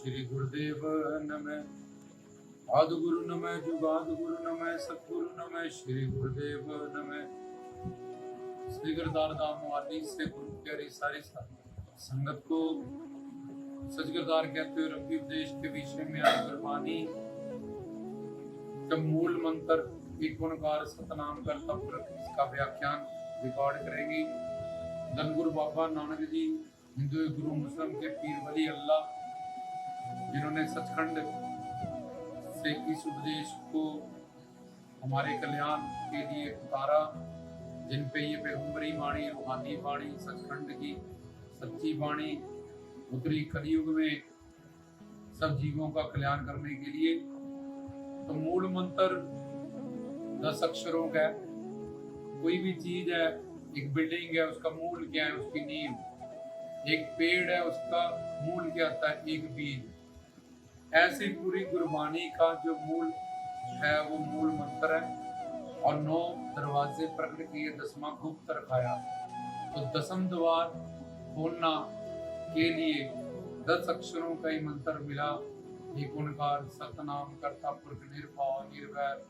श्री गुरुदेव नमः। आदि गुरु नमः, जुगाद गुरु नमः, सतगुरु नमः, श्री गुरुदेव नमः। श्री गुरुदार धाम वाली से गुरु प्यारी सारी संगत को सचगरदार कहते हुए रब्बी उपदेश के विषय में आज गुरबानी का मूल मंत्र एक ओंकार सतनाम करता इसका व्याख्यान रिकॉर्ड करेंगी धन गुरु बाबा नानक जी, हिंदू गुरु मुस्लिम के पीर वली अल्लाह, जिन्होंने सचखंड से इस उपदेश को हमारे कल्याण के लिए उतारा, जिन पे ये पैगंबरी वाणी, रूहानी वाणी, सचखंड की सच्ची वाणी उतरी कलयुग में सब जीवों का कल्याण करने के लिए। तो मूल मंत्र 10 अक्षरों का। कोई भी चीज है, एक बिल्डिंग है, उसका मूल क्या है? उसकी नींव। एक पेड़ है, उसका मूल क्या होता है? एक बीज। ऐसी पूरी गुरबानी का जो मूल है वो मूल मंत्र है। और 9 दरवाजे प्रकट किए, 10वां गुप्त रखाया। तो 10वां द्वार खोलना के लिए 10 अक्षरों का ही मंत्र मिला। एक ओंकार सतनाम करता पुरख निर्भय निर्वैर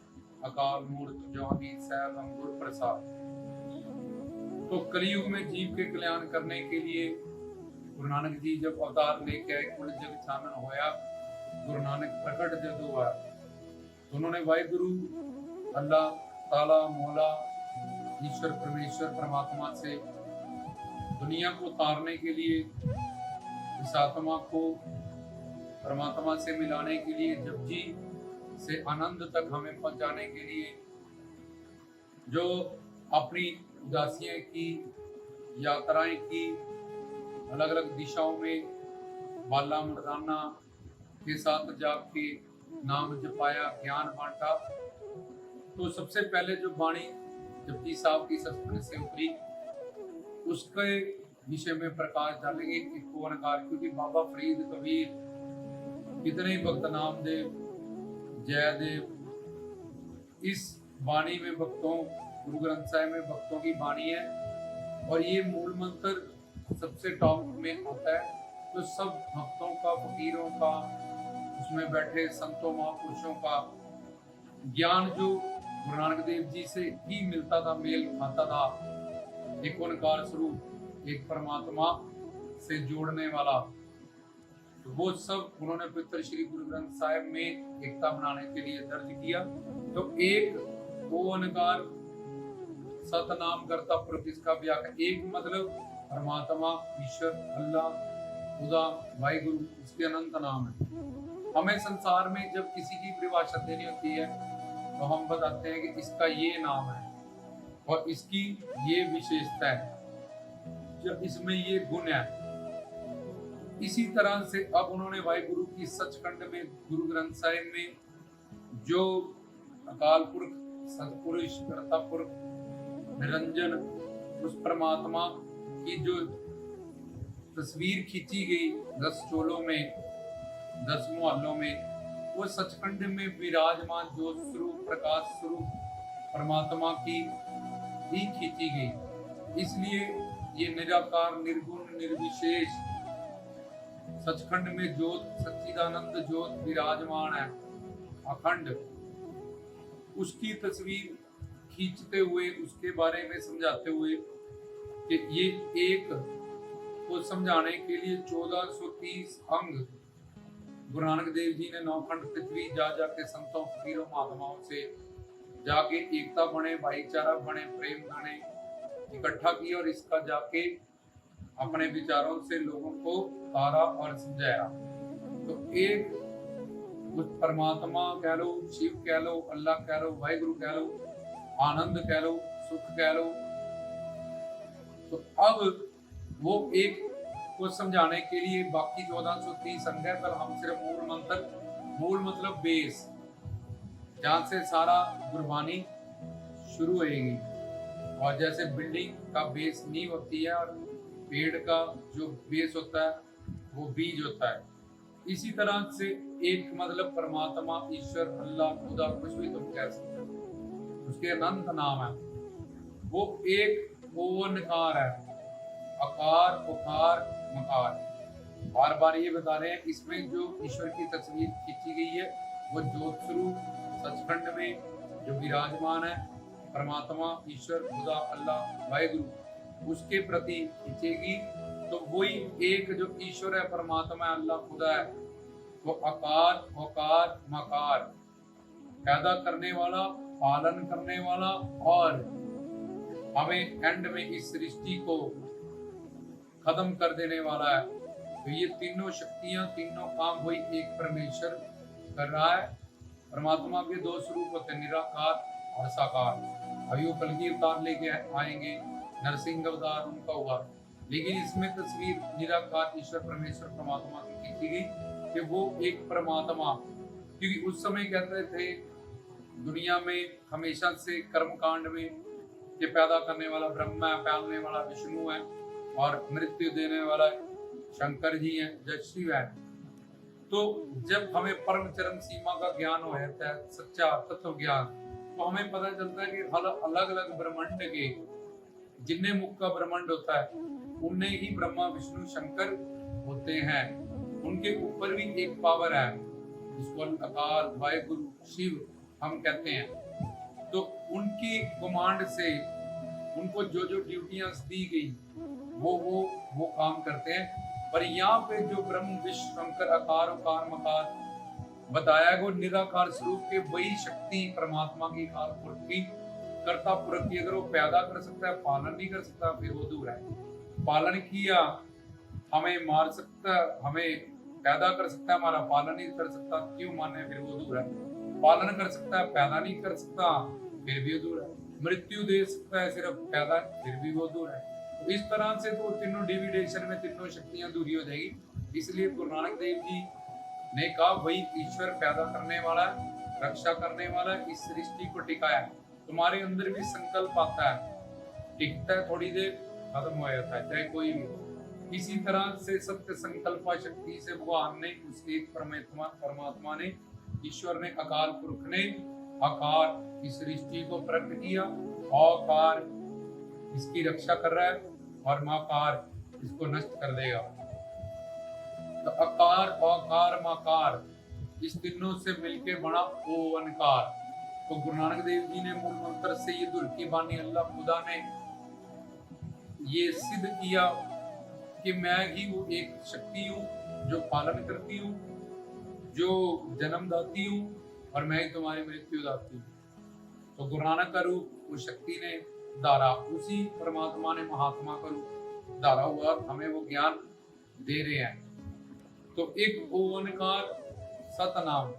अकाल मूर्त ज्योति सैभम गुर प्रसाद। तो कलयुग में जीव के कल्याण करने के लिए गुरु नानक जी जब अवतार लेके आए, कुल जग छानन होया, गुरु नानक प्रकट जब हुआ, तो उन्होंने वाहिगुरु अल्लाह ताला मौला ईश्वर परमेश्वर परमात्मा से दुनिया को तारने के लिए, इस आत्मा को परमात्मा से मिलाने के लिए, जपजी से आनंद तक हमें पहुंचाने के लिए, जो अपनी उदासियां की, यात्राएं की, अलग अलग दिशाओं में बाला मर्दाना के साथ जाके नाम जपाया, ज्ञान बांटा। तो सबसे पहले जो वाणी जपजी साहब की सत्संग से उतरी, उसके विषय में प्रकाश डालेंगे एक ओंकार। क्योंकि बाबा फरीद, कबीर, कितने भक्त नामदेव, जयदेव, इस वाणी में भक्तों, गुरु ग्रंथ साहिब में भक्तों की वाणी है। और ये मूल मंत्र सबसे टॉप में होता है। तो सब भक्तों का, फकीरों का, उसमें बैठे संतों महापुरुषों का ज्ञान जो गुरु नानक देव जी से ही मिलता था, मेल खाता था। एक ओंकार स्वरूप, एक परमात्मा से जोड़ने वाला, तो वो सब उन्होंने पवित्र श्री गुरु ग्रंथ साहिब में एकता बनाने के लिए दर्ज किया। तो एक ओंकार सतनाम करता पुरख, इसका व्याख्या एक मतलब परमात्मा, ईश्वर, अल्लाह, खुदा, वाहिगुरु, इसके अनंत नाम है। हमें संसार में जब किसी की परिभाषा देनी होती है तो हम बताते हैं कि इसका ये नाम है और इसकी ये विशेषता है, जब इसमें ये गुण है। इसी तरह से अब उन्होंने वाहिगुरु की सचखंड में, गुरु ग्रंथ साहिब में जो अकाल पुरख, सतपुरुष, कर्ता पुरख, निरंजन, उस परमात्मा की जो तस्वीर खींची गई 10 चोलों में, 10 मुहल्लों में, वो सचखंड में विराजमान ज्योत स्वरूप, प्रकाश स्वरूप परमात्मा की ही खींची गई। इसलिए ये निराकार, निर्गुण, निर्विशेष सचखंड में ज्योत, सच्चिदानंद ज्योत विराजमान है, अखंड। उसकी तस्वीर खींचते हुए, उसके बारे में समझाते हुए कि ये एक को समझाने के लिए 1430 अंग गुरु नानक देव जी ने 9 खंड पृथ्वी जा जाके संतों, फकीरों, महात्माओं से जाके एकता बने, भाईचारा बने, प्रेम बने, इकट्ठा किया और इसका जाके अपने विचारों से लोगों को तारा और समझाया। तो एक उस परमात्मा कह लो, शिव कह लो, अल्लाह कह लो, वाहिगुरु कह लो, आनंद कह लो, सुख कह लो। तो अब वो एक को समझाने के लिए बाकी 1430 अंग है, पर हम सिर्फ मूल मतलब बेस, जहां से सारा गुरबानी शुरू होगी। और जैसे बिल्डिंग का बेस नींव होती है और पेड़ का जो बेस होता है वो बीज होता है, इसी तरह से एक मतलब परमात्मा, ईश्वर, अल्लाह, खुदा, कुछ भी तुम कह सकते हो, उसके अनंत नाम है। वो एक ओंकार है, अकार, उकार, मकार। बार बार ये बता रहे हैं, इसमें जो ईश्वर की तस्वीर खींची गई है वो ज्योत स्वरूप सचखंड में जो विराजमान है, परमात्मा ईश्वर खुदा अल्लाह वाहेगुरु, उसके प्रति खींचेगी। तो वही एक जो ईश्वर है, परमात्मा है, अल्लाह खुदा है, वो आकार ओकार मकार, पैदा करने वाला, पालन करने वाला और हमें एंड में इस सृष्टि को खत्म कर देने वाला है। तो ये तीनों शक्तियां, तीनों काम वही एक परमेश्वर कर रहा है। परमात्मा के दो स्वरूप होते हैं, निराकार और साकार। अभी वो कलगी अवतार लेके आएंगे, नरसिंह अवतार उनका हुआ, लेकिन इसमें तस्वीर निराकार ईश्वर परमेश्वर परमात्मा की खींची गई कि वो एक परमात्मा, क्योंकि उस समय कहते थे दुनिया में हमेशा से कर्मकांड में ये पैदा करने वाला ब्रह्मा है, पालने वाला विष्णु है और मृत्यु देने वाला शंकर जी हैं, जय शिव है। तो जब हमें परम चरम सीमा का ज्ञान हो जाता है, सच्चा तत्व ज्ञान, तो हमें पता चलता है कि अलग अलग ब्रह्मांड के जितने मुख का ब्रह्मांड होता है उनने ही ब्रह्मा विष्णु शंकर होते हैं। उनके ऊपर भी एक पावर है जिसको अकाल वाहेगुरु शिव हम कहते हैं। तो उनकी कमांड से उनको जो जो ड्यूटियां दी गई वो काम करते हैं। पर यहाँ पे जो ब्रह्म विष्णु शंकर आकार उकार मकार बताया है, वो निराकार स्वरूप के वही शक्ति परमात्मा की काल पूर्ति कर्ता पुरख की, अगर वो पैदा कर सकता है, पालन नहीं कर सकता, फिर वो दूर है। पालन किया, हमें मार सकता, हमें पैदा कर सकता है, हमारा पालन नहीं कर सकता, क्यों माने, फिर वो दूर है। पालन कर सकता है, पैदा नहीं कर सकता, फिर भी दूर है। मृत्यु दे सकता है सिर्फ, पैदा, फिर भी वो दूर है। तो इस तरह से तो तीनों डिविडेशन में तीनों शक्तियां दूरी हो जाएगी। इसलिए गुरु नानक देव जी ने कहा वही ईश्वर पैदा करने वाला है, रक्षा करने वाला है, इस सृष्टि को टिकाया है। तुम्हारे अंदर भी संकल्प आता है, टिकता है, थोड़ी देर खत्म हो जाता है, चाहे कोई भी हो। इसी तरह से सत्य संकल्प शक्ति से भगवान ने, उसके परमात्मा ने, ईश्वर ने, अकाल पुरुष ने आकार इस सृष्टि को प्रकट किया, औकार इसकी रक्षा कर रहा है और माकार इसको नष्ट कर देगा। तो अकार औकार माकार इस तीनों से मिलके बना ओंकार। तो गुरु नानक देव जी ने मूल मंत्र से ये दुर की बानी अल्लाह खुदा ने ये सिद्ध किया कि मैं ही वो एक शक्ति हूँ जो पालन करती हूँ, जो जन्मदाती हूँ, और मैं ही तुम्हारी मृत्यु दाती हूँ। तो गुरु नानक का रूप उस शक्ति ने धारा, उसी परमात्मा ने महात्मा का रूप धारा हुआ, हमें वो ज्ञान दे रहे हैं। तो एक ओंकार सतनाम।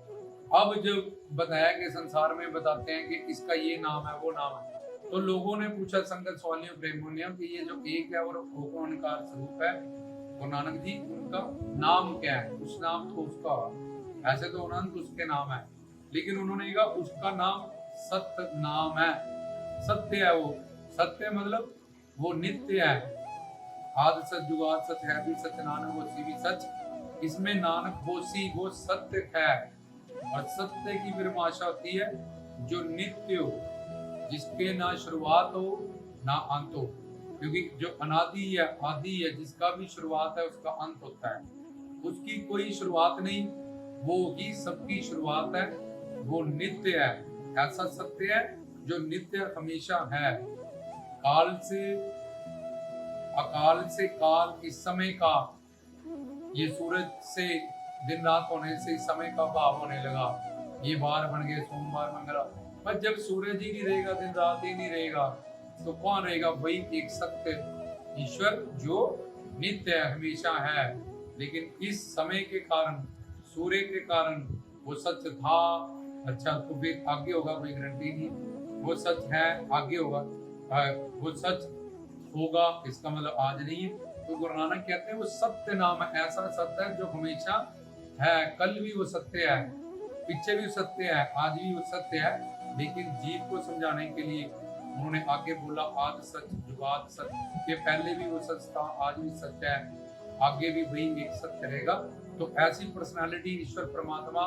अब जब बताया कि संसार में बताते हैं कि इसका ये नाम है वो नाम है, तो लोगों ने पूछा, संगत सवालियों प्रेमियों, कि ये जो एक है और ओंकार स्वरूप है गुरु नानक जी, उनका नाम क्या है? उस नाम तो उसका, ऐसे तो अनंत उसके नाम है, लेकिन उन्होंने कहा उसका नाम सत्य नाम है। सत्य है वो, सत्य मतलब वो नित्य है, आदि सच जुगाद सच है भी सच, नानक होसी भी सच। इसमें नानक होसी वो सत्य है, और सत्य की परिभाषा होती है जो नित्य हो, जिसके ना शुरुआत हो ना अंत हो, क्योंकि जो अनादि है, आदि है, जिसका भी शुरुआत है उसका अंत होता है, उसकी कोई शुरुआत नहीं, वो ही सबकी शुरुआत है, वो नित्य है। ऐसा सत्य है जो नित्य हमेशा है, काल से अकाल से काल, इस समय का, ये सूरज से दिन रात होने से इस समय का भाव होने लगा, ये बार बन गए सोमवार मंगल। पर जब सूरज ही नहीं रहेगा, दिन रात ही नहीं रहेगा, तो कौन रहेगा? वही एक सत्य ईश्वर जो नित्य हमेशा है। लेकिन इस समय के कारण, सूर्य के कारण वो सच था, अच्छा तो फिर आगे होगा कोई गारंटी नहीं, वो सच है आगे होगा, वो सच होगा इसका मतलब आज नहीं है। तो गुरु नानक कहते हैं वो सत्य नाम है, ऐसा सत्य है जो हमेशा है, कल भी वो सत्य है, पीछे भी सत्य है, आज भी वो सत्य है। लेकिन जीव को समझाने के लिए उन्होंने आगे बोला आद सच जुगाद सच, के पहले भी वो सच था, आज भी सत्य है, आगे भी वही एक सत्य रहेगा। तो ऐसी पर्सनालिटी ईश्वर परमात्मा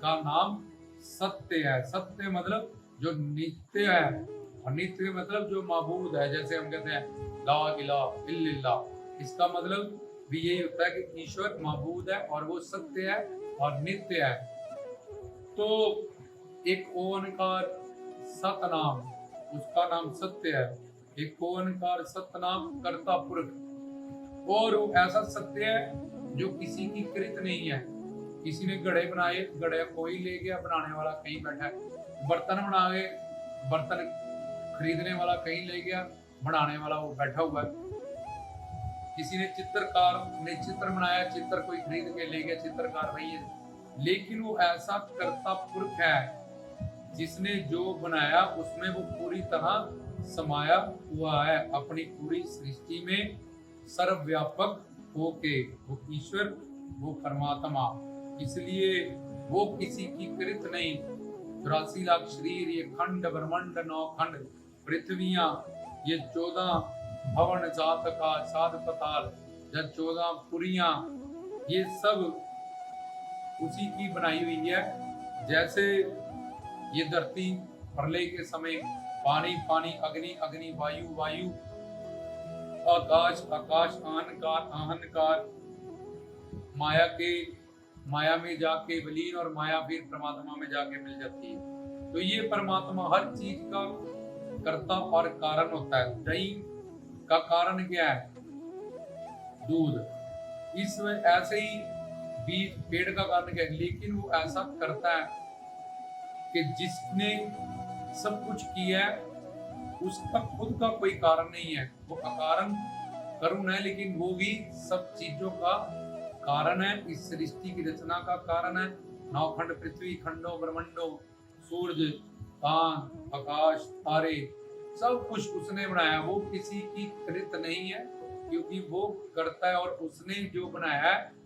का नाम सत्य है। सत्य मतलब जो नित्य है, और नित्य मतलब जो माबूद है। जैसे हम कहते हैं ला इलाहा इल्लल्लाह, इसका मतलब भी यही होता है कि ईश्वर माबूद है और वो सत्य है और नित्य है। तो एक ओंकार सतनाम, उसका नाम सत्य है। एक ओंकार सतनाम कर्ता पुरख, और वो ऐसा सत्य है जो किसी की कृत नहीं है। किसी ने घड़े बनाए, घड़े कोई ले गया, बनाने वाला कहीं बैठा है। बर्तन बनाए, बर्तन खरीदने वाला कहीं ले गया, बनाने वाला वो बैठा हुआ है। किसी ने चित्रकार ने चित्र बनाया, चित्र कोई खरीद के ले गया, चित्रकार वही है। लेकिन वो ऐसा कर्ता पुरख है जिसने जो बनाया उसमें वो पूरी तरह समाया हुआ है, अपनी पूरी सृष्टि में सर्वव्यापक होके। वो ईश्वर, वो परमात्मा, इसलिए वो किसी की कृत नहीं। 84 लाख शरीर, ये खंड ब्रह्मांड, 9 खंड पृथ्वियां, ये 14 भवन, जात का सात पताल, या 14 पुरियां, ये सब उसी की बनाई हुई है। जैसे ये धरती प्रलय के समय पानी पानी, अग्नि अग्नि, वायु वायु, आकाश आकाश, अहंकार अहंकार, माया में जाके विलीन, और माया फिर परमात्मा में जाके मिल जाती है। तो ये परमात्मा हर चीज का कर्ता और कारण होता है। दही का कारण क्या है? दूध। इसमें ऐसे ही बीज, पेड़ का कारण क्या है? लेकिन वो ऐसा करता है कि जिसने सब कुछ किया है उसका खुद का कोई कारण नहीं है, वो अकारण करुण है, लेकिन वो भी सब चीजों का कारण है। इस सृष्टि की रचना का कारण है। 9 खंड पृथ्वी, खंडों ब्रह्मंडों, सूर्य, चांद, आकाश, तारे, सब कुछ उसने बनाया। वो किसी की कृत नहीं है, क्योंकि वो करता है, और उसने जो बनाया है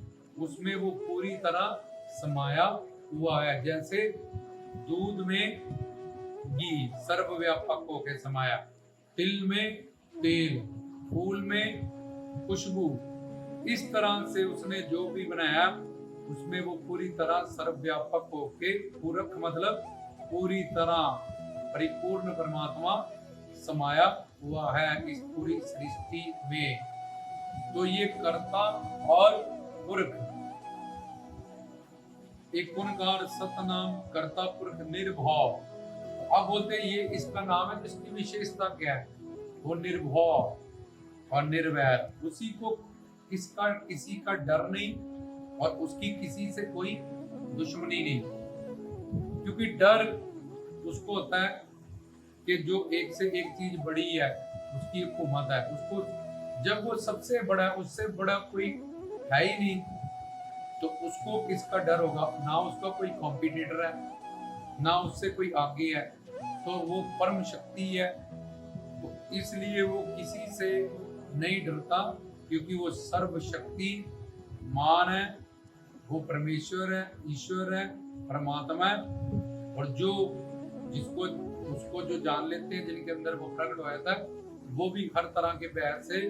उसमें वो पूरी तरह समाया हुआ है। जैसे दूध में घी सर्वव्यापक होकर समाया, तिल में तेल, फूल में खुशबू, इस तरह से उसने जो भी बनाया उसमें वो पूरी तरह सर्वव्यापक होके, पूरक मतलब पूरी तरह परिपूर्ण परमात्मा समाया हुआ है इस पूरी सृष्टि में। तो ये कर्ता और पुरख, एक ओंकार सतनाम कर्ता पुरख निर्भव। अब बोलते हैं ये इसका नाम है, इसकी विशेषता क्या है? वो निर्भव और निर्वैर, उसी को किसी का डर नहीं और उसकी किसी से कोई दुश्मनी नहीं। क्योंकि डर उसको होता है कि जो एक से एक चीज बड़ी है, उसकी हुकूमत है, उसको जब वो सबसे बड़ा है, उससे बड़ा कोई है ही नहीं, तो उसको किसका डर होगा? ना उसका कोई कॉम्पिटिटर है, ना उससे कोई आगे है, तो वो परम शक्ति है। तो इसलिए वो किसी से नहीं डरता, क्योंकि वो सर्वशक्ति मान है, वो परमेश्वर है, ईश्वर है, परमात्मा है। और जो जिसको उसको जो जान लेते हैं, जिनके अंदर वो प्रकट हो जाता है, वो भी हर तरह के भय से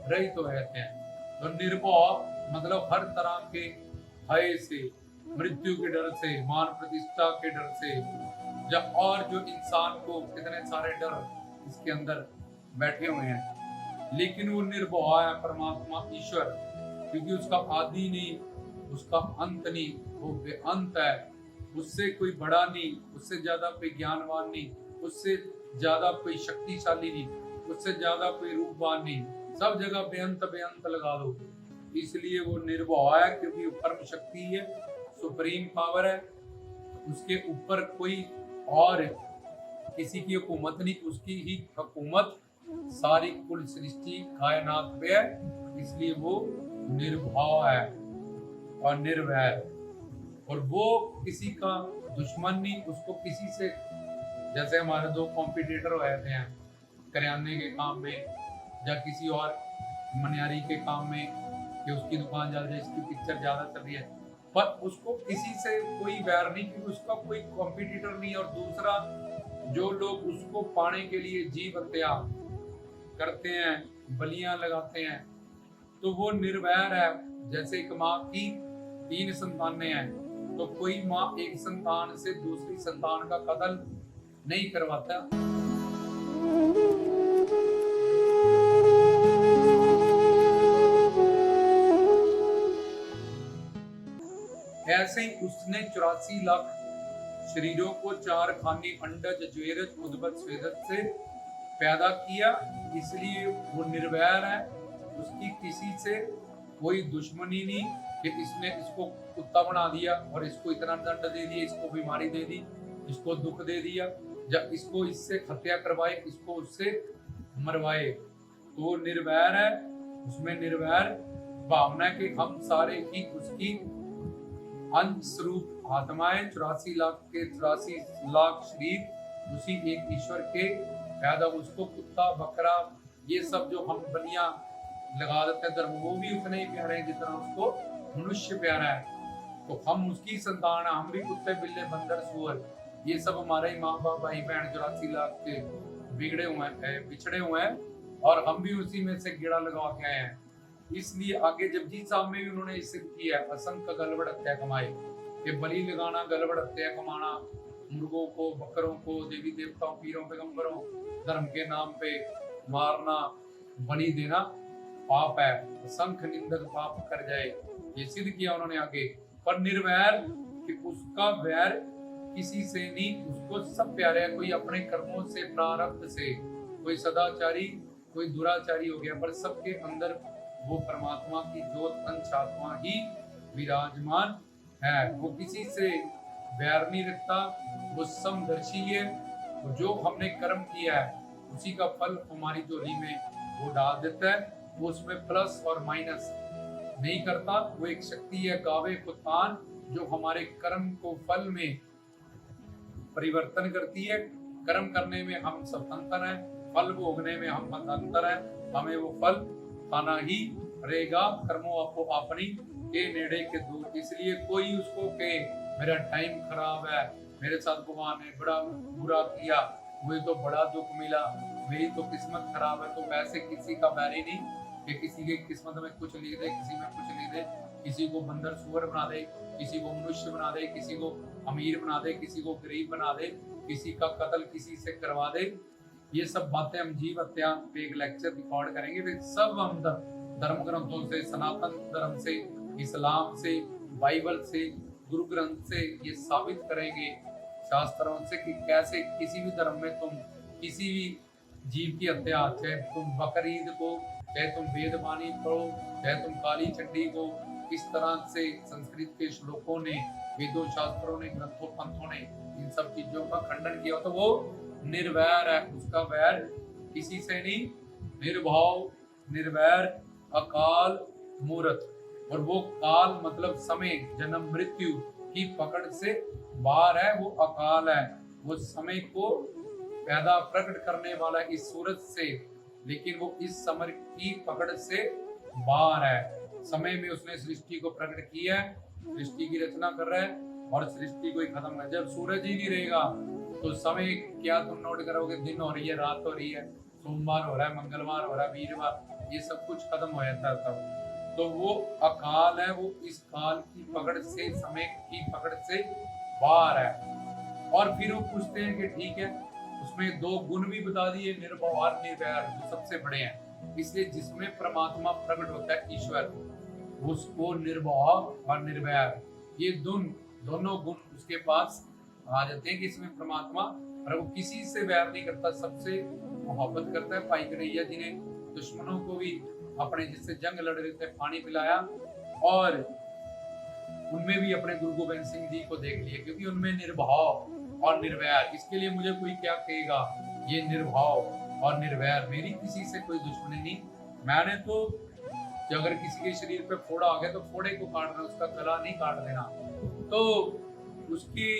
रहित हो जाते हैं। तो निर्भव मतलब हर तरह के भय से, मृत्यु के डर से, मान प्रतिष्ठा के डर से, जब और जो इंसान को कितने सारे डर इसके अंदर बैठे हुए हैं, लेकिन वो निर्भय है परमात्मा ईश्वर, क्योंकि उसका आदि नहीं, उसका अंत नहीं, वो बेअंत है। उससे कोई बड़ा नहीं, उससे ज्यादा कोई ज्ञानवान नहीं, उससे ज्यादा कोई शक्तिशाली नहीं, उससे ज्यादा कोई रूपवान नहीं, सब जगह बेअंत बेअंत लगा दो। इसलिए वो निर्भय है, क्योंकि वो परम शक्ति है, सुप्रीम पावर है, उसके ऊपर कोई और किसी की हुकूमत नहीं, उसकी ही हुकूमत सारी कुल सृष्टि कायनात पे है। इसलिए वो निर्भय है और निर्वैर, और वो किसी का दुश्मन नहीं, उसको किसी से, जैसे हमारे 2 कॉम्पिटिटर हो जाते हैं करियाने के काम में या किसी और मनियारी के काम में, कि उसकी दुकान ज्यादा, इसकी पिक्चर ज्यादा चल रही है, पर उसको किसी से कोई वैर नहीं, क्योंकि उसका कोई कॉम्पिटिटर नहीं। और दूसरा, जो लोग उसको पाने के लिए जीव हत्या करते हैं, बलियां लगाते हैं, तो वो निर्वैर है। जैसे एक माँ की 3 संतानें हैं, तो कोई माँ एक संतान से दूसरी संतान का कत्ल नहीं करवाता। ऐसे ही उसने 84 लाख शरीरों को 4 खानी अंडज ज्वेरज उद्भत स्वेदज से पैदा किया, इसलिए वो निर्वैर है। उसकी किसी से कोई दुश्मनी नहीं कि इसने इसको कुत्ता बना दिया और इसको इतना दंड दे दिया, इसको बीमारी दे दी, इसको दुख दे दिया, जब इसको इससे हत्या करवाए, इसको उससे मरवाए। तो वो निर्वैर है, उसमें निर्वैर भावना के हम सारे ही उसकी अंश स्वरूप आत्माएं, 84 लाख के 84 लाख शरीर उसी एक ईश्वर के पैदा। उसको कुत्ता बकरा ये सब जो हम बनिया लगा देते हैं धर्म, वो भी उतने ही प्यारे हैं जितना उसको मनुष्य प्यारा है। तो हम उसकी संतान है, हम भी कुत्ते बिल्ले बंदर सुअर ये सब हमारे ही माँ बाप भाई बहन 84 लाख के बिगड़े हुए हैं, बिछड़े हुए हैं, और हम भी उसी में से कीड़ा लगा के आए हैं। इसलिए आगे जपजी साहब में भी उन्होंने सिद्ध किया है, असंख्य गलबड़ हत्या कमाए कि बलि लगाना, गलबड़ हत्या कमाना, मुर्गों को, बकरों को, देवी देवताओं, पीरों पैगंबरों, धर्म के नाम पे मारना, बलि देना पाप है, असंख्य निंदक पाप कर जाए, ये सिद्ध किया उन्होंने आगे। पर निर्वैर कि उसका वैर किसी से नहीं, उसको सब प्यारे है। कोई अपने कर्मों से, प्रारब्ध से, कोई सदाचारी, कोई दुराचारी हो गया, पर सबके अंदर वो परमात्मा की ज्योत अंशात्मा ही विराजमान है। वो किसी से वैर नहीं रखता, वो समदर्शी है। वो जो हमने कर्म किया है उसी का फल हमारी झोली में वो डाल देता है। वो उसमें प्लस और माइनस नहीं करता। वो एक शक्ति है गावे कुतान जो हमारे कर्म को फल में परिवर्तन करती है। कर्म करने में हम स्वतंत्र हैं, फल भोगने में हम स्वतंत्र हैं। हमें वो फल खाना ही रहेगा। कर्मों आपको अपनी के नेड़े के दूर। इसलिए कोई उसको कहे मेरा टाइम खराब है, मेरे साथ भगवान ने बड़ा बुरा किया, मुझे तो बड़ा दुख मिला, मेरी तो किस्मत खराब है, तो वैसे किसी का बैरी नहीं कि किसी की किस्मत में कुछ लिख दे, किसी में कुछ लिख दे, किसी को बंदर सुअर बना दे, किसी को मनुष्य बना दे, किसी को अमीर बना दे, किसी को गरीब बना दे, किसी का कत्ल किसी से करवा दे। ये सब बातें हम जीव हत्या पे एक लेक्चर रिकॉर्ड करेंगे। फिर सब हम धर्म ग्रंथों से, सनातन धर्म से, इस्लाम से, बाइबल से, गुरु ग्रंथ से ये साबित करेंगे शास्त्रों से कि कैसे किसी भी धर्म में तुम किसी भी जीव की हत्या, चाहे तुम बकरीद को, चाहे तुम वेद वाणी पढ़ो, चाहे तुम काली चंडी को, किस तरह से संस्कृत के श्लोकों ने, वेदों शास्त्रों ने, ग्रंथों पंथों ने इन सब चीजों का खंडन किया। तो वो निर्वैर है, उसका वैर किसी से नहीं। निर्भाव, निर्वैर, अकाल मूर्त। और वो काल मतलब समय, जन्म मृत्यु की पकड़ से बाहर है। वो अकाल है, वो समय को पैदा प्रकट करने वाला इस सूरज से, लेकिन वो इस समय की पकड़ से बाहर है। समय में उसने सृष्टि को प्रकट किया है, सृष्टि की रचना कर रहा है और सृष्टि को ही खत्म कर। जब सूरज ही नहीं रहेगा तो समय क्या तुम नोट करोगे? दिन हो रही है, रात हो रही है, सोमवार हो रहा है, मंगलवार हो रहा है, वीरवार, ये सब कुछ खत्म हो जाता है तब। तो वो अकाल है, वो इस काल की पकड़ से, समय की पकड़ से बाहर है। और फिर वो पूछते हैं कि ठीक है, उसमें दो गुण भी बता दिए, निर्भव और निर्वैर, जो सबसे बड़े हैं। इसलिए जिसमें परमात्मा प्रकट होता है ईश्वर, उसको निर्भव और निर्वैर, ये दोनों गुण उसके पास आ जाते हैं कि इसमें परमात्मा, और वो किसी से वैर नहीं करता, सबसे मोहब्बत करता है। भाई कन्हैया जी ने दुश्मनों को भी अपने जिससे जंग लड़ रहे थे पानी पिलाया, और उनमें भी अपने गुरु गोविंद सिंह जी को देख लिया, क्योंकि उनमें निर्भाव और निर्वैर। इसके लिए मुझे कोई क्या कहेगा, ये निर्भाव और निर्वैर, मेरी किसी से कोई दुश्मनी नहीं। मैंने तो अगर किसी के शरीर पे फोड़ा आ गया तो फोड़े को काटना, उसका गला नहीं काट देना। तो उसकी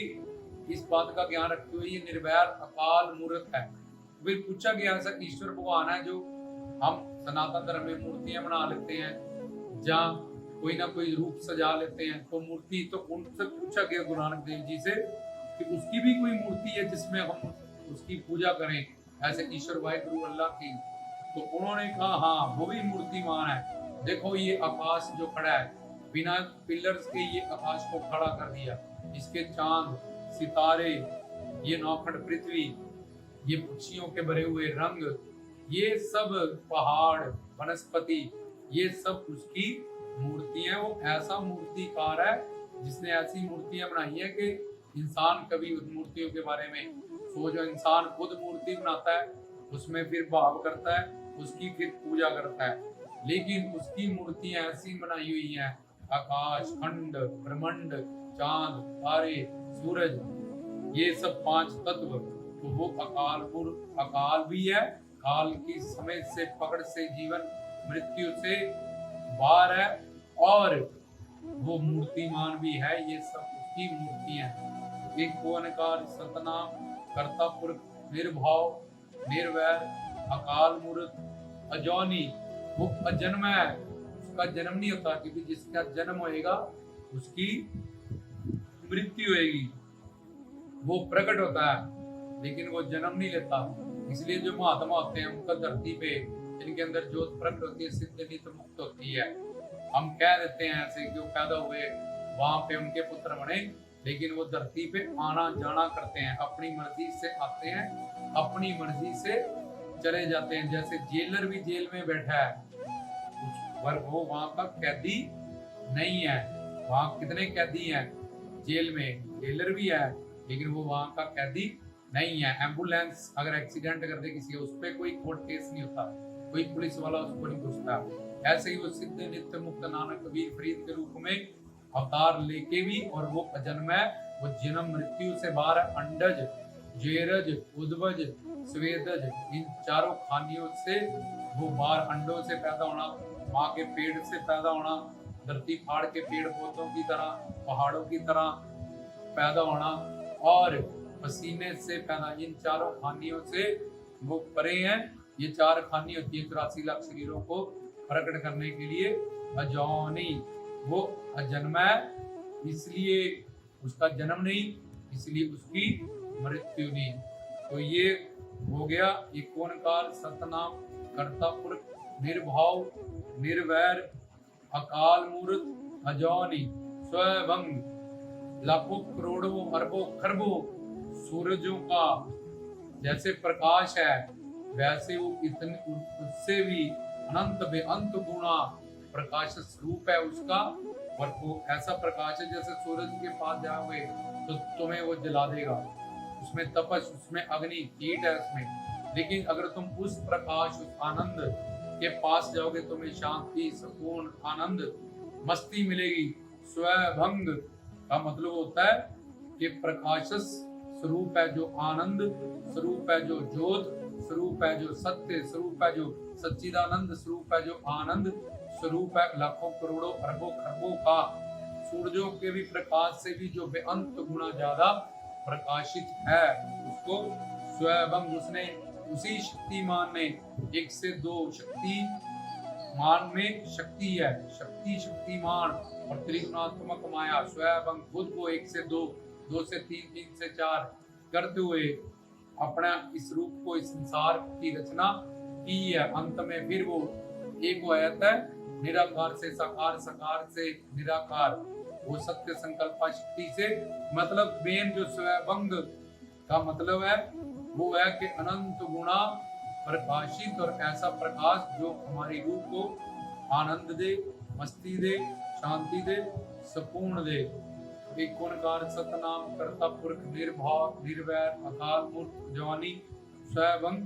इस बात का ज्ञान रखते हुए ये निर्वैर अकाल मूर्त है। फिर पूछा गया, ऐसा ईश्वर भगवान है जो हम सनातन धर्म में मूर्तियां बना लेते हैं, जहाँ कोई ना कोई रूप सजा लेते हैं, तो मूर्ति, तो उनसे पूछा गया गुरु नानक देव जी से कि उसकी भी कोई मूर्ति है जिसमें हम उसकी पूजा करें, ऐसे ईश्वर वाहिगुरु अल्लाह की? तो उन्होंने कहा हाँ, वो भी मूर्तिमान है। देखो ये आकाश जो खड़ा है, बिना पिलर्स के ये आकाश को खड़ा कर दिया, इसके चांद, सितारे, ये नौखंड पृथ्वी, ये पक्षियों के भरे हुए रंग, ये सब पहाड़, वनस्पति, ये सब उसकी मूर्तियां। वो ऐसा मूर्तिकार है जिसने ऐसी मूर्तियां बनाई है कि इंसान कभी उस मूर्तियों के बारे में जो इंसान खुद मूर्ति बनाता है उसमें फिर भाव करता है, उसकी फिर पूजा करता है, लेकिन उसकी मूर्तियां ऐसी बनाई हुई हैं, आकाश खंड ब्रह्मांड चांद तारे सूरज, ये सब पांच तत्व, तो वो अकाल भी है, काल की समय से पकड़ से जीवन मृत्यु से बाहर है, और वो मूर्तिमान भी है। ये सब उसकी मूर्तियां हैं। एक ओंकार सतनाम कर्ता पुरख निर्भाव निर्वैर अकाल मूर्त अजौनी, वो अजन्म है, उसका जन्म नहीं होता, क्योंकि जिसका जन्म होएगा उसकी मृत्यु होएगी। वो प्रकट होता है लेकिन वो जन्म नहीं लेता। इसलिए जो महात्मा होते हैं उनका धरती पे जिनके अंदर ज्योत प्रकट होती है, सिद्ध नित्य मुक्त होती है। हम कह देते हैं ऐसे कि वो पैदा हुए वहां पे उनके पुत्र बने, लेकिन वो धरती पे आना जाना करते हैं, अपनी मर्जी से आते हैं, अपनी मर्जी से चले जाते हैं। जैसे जेलर भी जेल में बैठा है पर वो वहां का कैदी नहीं है। वहां कितने कैदी हैं जेल में, जेलर भी है लेकिन वो वहां का कैदी नहीं है। एम्बुलेंस अगर एक्सीडेंट कर दे किसी, उस पर कोई कोर्ट केस नहीं होता, कोई पुलिस वाला उसको नहीं पूछता। ऐसे ही वो सिद्ध नित्य मुक्त नानक कबीर फरीद के रूप में अवतार लेके भी, और वो अजन्म है, वो जन्म मृत्यु से बाहर है। अंडज जेरज उद्वज स्वेदज, इन चारों खानियों से वो बाहर, अंडों से पैदा होना, माँ के पेड़ से पैदा होना, धरती फाड़ के पेड़ पौधों की तरह पहाड़ों की तरह पैदा होना, और पसीने से पैदा, इन चारों खानियों से वो परे हैं। ये चार खानी होती है 84 लाख शरीरों को प्रकट करने के लिए। अजौनी, वो अजन्म है इसलिए उसका जन्म नहीं, इसलिए उसकी मृत्यु नहीं। तो ये हो गया एक ओंकार सतनाम कर्ता पुरख निर्भाव निर्वैर अकाल मूर्त अजौनी स्वयं, लाखों करोड़ों अरबों खरबों सूरजों का जैसे प्रकाश है, वैसे वो इतने उससे भी अनंत बेअंत गुणा प्रकाश स्वरूप है उसका। और वो ऐसा प्रकाश है जैसे सूरज के पास जाओगे तो तुम्हें वो जला देगा, उसमें तपश, उसमें अग्नि, हीट है उसमें। लेकिन अगर तुम उस प्रकाश उस आनंद के पास जाओगे तुम्हें शांति सुकून आनंद मस्ती मिलेगी। स्वभंग का मतलब होता है कि प्रकाश स्वरूप है, जो आनंद स्वरूप है, जो ज्योत स्वरूप है, जो सत्य स्वरूप है, जो सच्चिदानंद स्वरूप है, जो आनंद स्वरूप है, लाखों करोड़ों अरबों खरबों का सूरजों के भी प्रकाश से भी जो बेअंत गुना ज्यादा प्रकाशित है, उसको स्वयं, उसने उसी शक्तिमान ने एक से दो शक्ति मान में शक्ति है, शक्ति शक्तिमान और त्रिगुणात्मक माया स्वयं खुद को एक से दो, दो से तीन, तीन से चार करते हुए अपना इस रूप को, इस संसार की रचना की है। अंत में फिर वो एक हो जाता है, निराकार से साकार, साकार से निराकार, वो सत्य संकल्पा शक्ति से। मतलब मेन जो स्वयं का मतलब है वो है कि अनंत गुणा प्रकाशित, और ऐसा प्रकाश जो हमारी रूह को आनंद दे, मस्ती दे, शांति दे, सुकून दे। एक ओंकार सतनाम कर्ता पुरख निर्भाव निर्वैर अकाल मूर्त जवानी स्वयं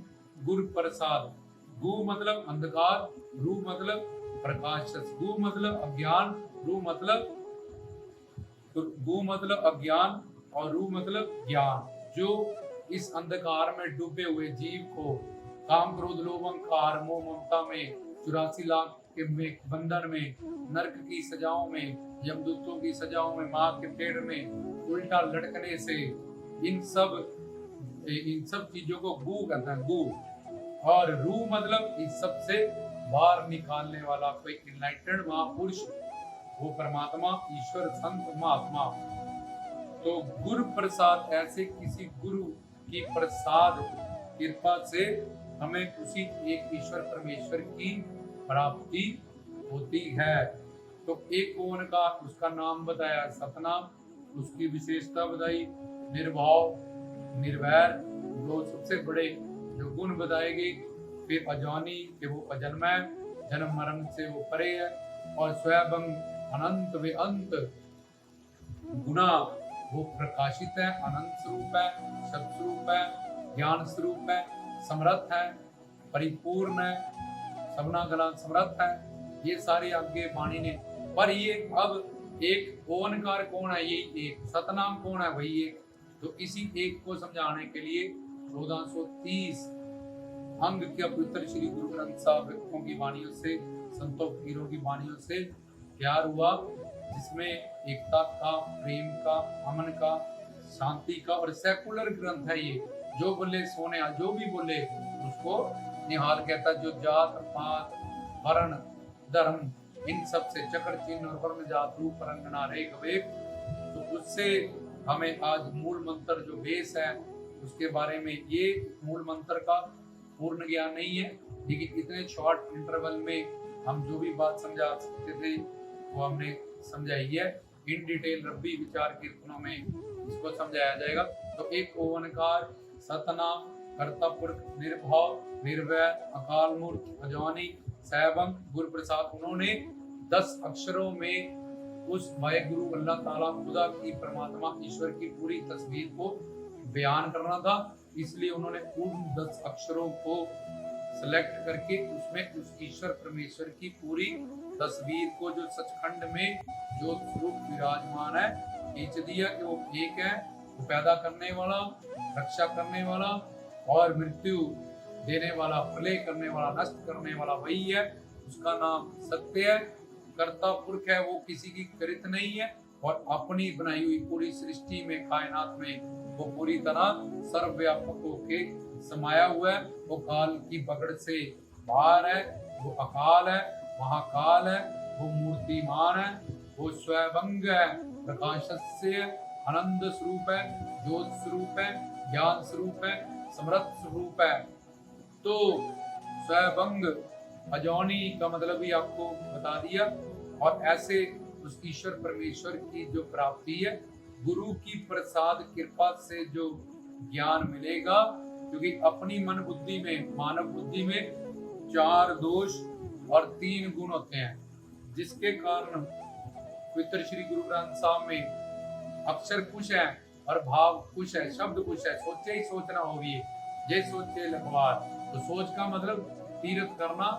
गुरु प्रसाद। गु मतलब अंधकार, रू मतलब प्रकाश, गु मतलब अज्ञान, रू मतलब गु मतलब अज्ञान और रू मतलब ज्ञान। जो इस अंधकार में डूबे हुए जीव को काम क्रोध लोभ अहंकार मोह ममता में 84 लाख के बंधन में, नरक की सजाओं में, यमदूतों की सजाओं में, माँ के पेड़ में उल्टा लटकने से, इन सब चीजों को गु कहते हैं, गु। और रू मतलब इस सब से बाहर निकालने वाला कोई इनलाइटेंड महापुरुष, वो परमात्मा ईश्वर संत महात्मा। तो गुरु प्रसाद, ऐसे किसी गुरु की प्रसाद कृपा से हमें उसी एक ईश्वर परमेश्वर की प्राप्ति होती है। तो एक ओंकार, उसका नाम बताया सतनाम, उसकी विशेषता बताई निर्भाव निर्वैर, दो सबसे बड़े जो गुण बताएगी। फिर अजौनी कि वो अजन्म है, जन्म मरण से वो परे है, और स्वयं अनंत बेअंत गुना वो प्रकाशित है, अनंत स्वरूप है, शब्द स्वरूप है, ज्ञान स्वरूप है, समर्थ है, परिपूर्ण है, सबना गला समर्थ है। ये सारे आगे वाणी ने, पर ये अब एक ओंकार कौन है, यही एक सतनाम कौन है, वही एक। तो इसी एक को समझाने के लिए 1430 अंग के पवित्र श्री गुरु ग्रंथ साहब की वाणियों से, संतों पीरों की वाणियों से प्यार हुआ, जिसमें एकता का, प्रेम का, अमन का, शांति का, और सेकुलर ग्रंथ है ये। जो बोले सोने, जो भी बोले उसको निहाल कहता। जो जात पात वर्ण धर्म इन सब से चक्र चिन्ह और वर्ण जात रूप रंगना रेख वेग, तो उससे हमें आज मूल मंत्र जो बेस है उसके बारे में, ये मूल मंत्र का पूर्ण ज्ञान नहीं है, लेकिन इतने शॉर्ट इंटरवल में हम जो भी बात समझा सकते थे वो हमने समझाई है। इन डिटेल रब्बी विचार कीर्तनों में इसको समझाया जाएगा। तो एक ओंकार सतनाम कर्ता पुरख निर्भव निर्वैर अकाल मूर्त अजवानी सैभं गुरु प्रसाद, उन्होंने 10 अक्षरों में उस वाहेगुरु अल्लाह ताला खुदा की, परमात्मा ईश्वर की पूरी तस्वीर को बयान करना था। इसलिए उन्होंने उन 10 अक्षरों को सिलेक्ट करके उसमें उस ईश्वर परमेश्वर की पूरी तस्वीर को, जो सचखंड में जो स्वरूप विराजमान है, खींच दिया कि वो एक है, वो पैदा करने वाला, रक्षा करने वाला और मृत्यु देने वाला, प्रलय करने वाला, नष्ट करने वाला वही है। उसका नाम सत्य है, कर्ता पुरख है, वो किसी की कृत नहीं है, और अपनी बनाई हुई पूरी सृष्टि में, कायनात में वो पूरी तरह सर्वव्यापक होके समाया हुआ है। वो काल की पकड़ से बाहर है, वो अकाल है, महाकाल है, वो मूर्तिमान है, वो स्वयंभंग है, प्रकाशस्य आनंद स्वरूप है, ज्योत स्वरूप है, ज्ञान स्वरूप है, समर्थ स्वरूप है। तो स्वयंभंग अजौनी का मतलब भी आपको बता दिया। और ऐसे उस ईश्वर परमेश्वर की जो प्राप्ति है, गुरु की प्रसाद कृपा से जो ज्ञान मिलेगा, क्योंकि अपनी मन बुद्धि में, मानव बुद्धि में 4 दोष और 3 गुण होते हैं, जिसके कारण पवित्र श्री गुरु ग्रंथ साहब में अक्षर कुछ है और भाव कुछ है, शब्द कुछ है। सोचे ही सोचना होगी, ये सोचे लखवार। तो सोच का मतलब तीर्थ करना,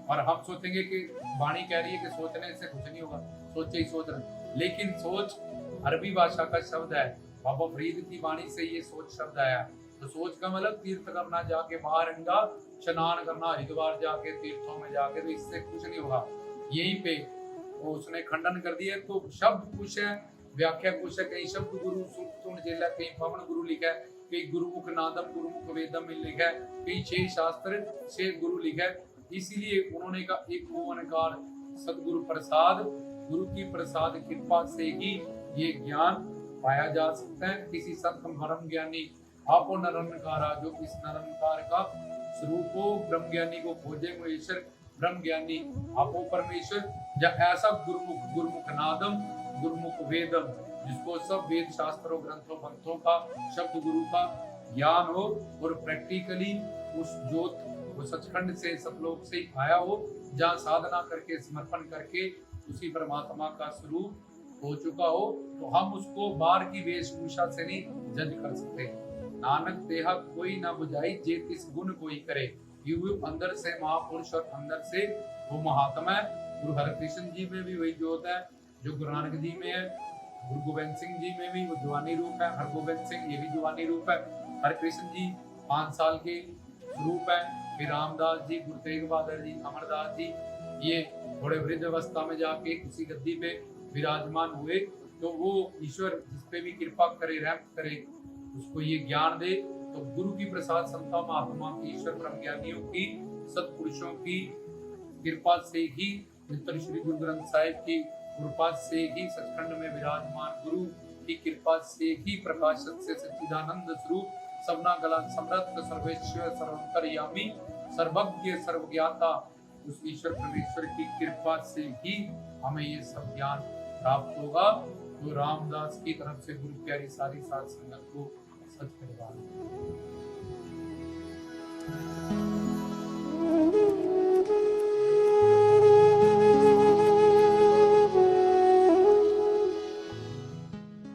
और हम सोचेंगे कि वाणी कह रही है कि सोचने से कुछ नहीं होगा, सोचे ही सोचना, लेकिन सोच अरबी भाषा का शब्द है। बाबा फरीद की वाणी से ये सोच शब्द आया। तो सोच का मतलब तीर्थ करना, जाके बाहर गंगा स्नान करना, हरिद्वार जाके तीर्थों में जाके, तो इससे कुछ नहीं होगा। यहीं पे वो उसने खंडन कर दिया। तो शब्द कुछ है, व्याख्या कुछ है, कहीं शब्द गुरु जेला, कहीं पवन गुरु लिखा है, कहीं गुरुमुख नादम गुरुमुख वेदम में लिखा है, कहीं 6 शास्त्र 6 गुरु लिखा है। इसीलिए उन्होंने कहा एक ओंकार सदगुरु प्रसाद, गुरु की प्रसाद कृपा से ही ये ज्ञान पाया जा सकता है। किसी संत धर्म ज्ञानी आपो निरंकारा, जो इस निरंकार का स्वरूप हो, ब्रह्म ज्ञानी को खोजे महेश्वर, ब्रह्म ज्ञानी आपो परमेश्वर, या ऐसा गुरुमुख, गुरुमुख नादम गुरुमुख वेदम, जिसको सब वेद शास्त्रों ग्रंथों पंथों का, शब्द गुरु का ज्ञान हो, और प्रैक्टिकली उस ज्योत वो सचखंड से, सतलोक से आया हो, जहाँ साधना करके, समर्पण करके उसी परमात्मा का स्वरूप हो चुका हो, तो हम उसको बाहर की वेशभूषा से नहीं जज कर सकते। नानक देहा कोई ना बुझाई, जे तिस गुण कोई करे। यू अंदर से महापुरुष और अंदर से वो महात्मा है। गुरु हरकृष्ण जी में भी वही ज्योत है जो गुरु नानक जी में है। गुरु गोविंद सिंह जी में भी वो जवानी रूप है, हरगोविंद सिंह ये भी जवानी रूप है। हरकृष्ण जी 5 साल के रूप है। फिर रामदास जी, गुरु तेग बहादुर जी, अमरदास जी, ये थोड़े वृद्ध अवस्था में जाके उसी गद्दी पे विराजमान हुए। तो वो ईश्वर जिस पे भी कृपा करे, रहम करे, उसको ये ज्ञान दे। तो गुरु की प्रसाद, संता महात्मा की, ईश्वर ब्रह्म ज्ञानियों की, सत्पुरुषों की कृपा से ही, मित्र श्री गुरु ग्रंथ साहिब की कृपा से ही, सचखंड में विराजमान गुरु की कृपा से ही, प्रकाशत से सच्चिदानंद स्वरूप, सबना गला समर्थ, सर्वेश्वर सर्वंतर्यामी, सर्वज्ञ सर्वज्ञाता, उस ईश्वर परमेश्वर की कृपा से ही हमें ये सब ज्ञान प्राप्त होगा। तो रामदास की तरफ से गुरु प्यारी सारी साध संगत को सच करवा।